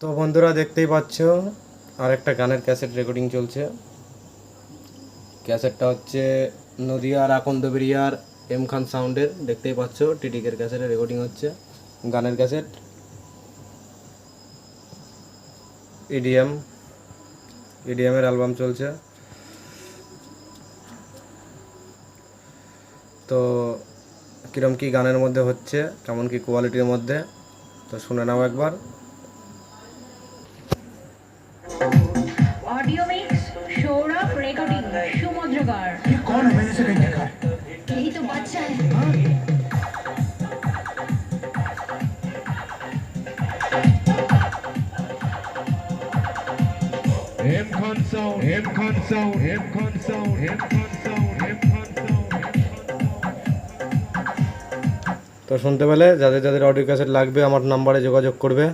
তো বন্ধুরা দেখতেই পাচ্ছ আর একটা গানের ক্যাসেট রেকর্ডিং চলছে। ক্যাসেটটা হচ্ছে নদিয়ার আকন্দবেরিয়ার এম খান সাউন্ডের। দেখতেই পাচ্ছ টিটিকের ক্যাসেটে রেকর্ডিং হচ্ছে, গানের ক্যাসেট ইডিএমের অ্যালবাম চলছে। তো কীরকম কী গানের মধ্যে হচ্ছে, কেমন কী কোয়ালিটির মধ্যে, তো শুনে নাও একবার। Audio mix Saurabh recording Sumadragarh. ये कौन है? मैंने इसे कहीं देखा है। यही तो बच्चा है। M Khan sound, M Khan sound, M Khan sound, M Khan sound, M Khan sound. তো শুনতে পেলে, যাদের যাদের অডিও ক্যাসেট লাগবে আমার নাম্বারে যোগাযোগ করবে।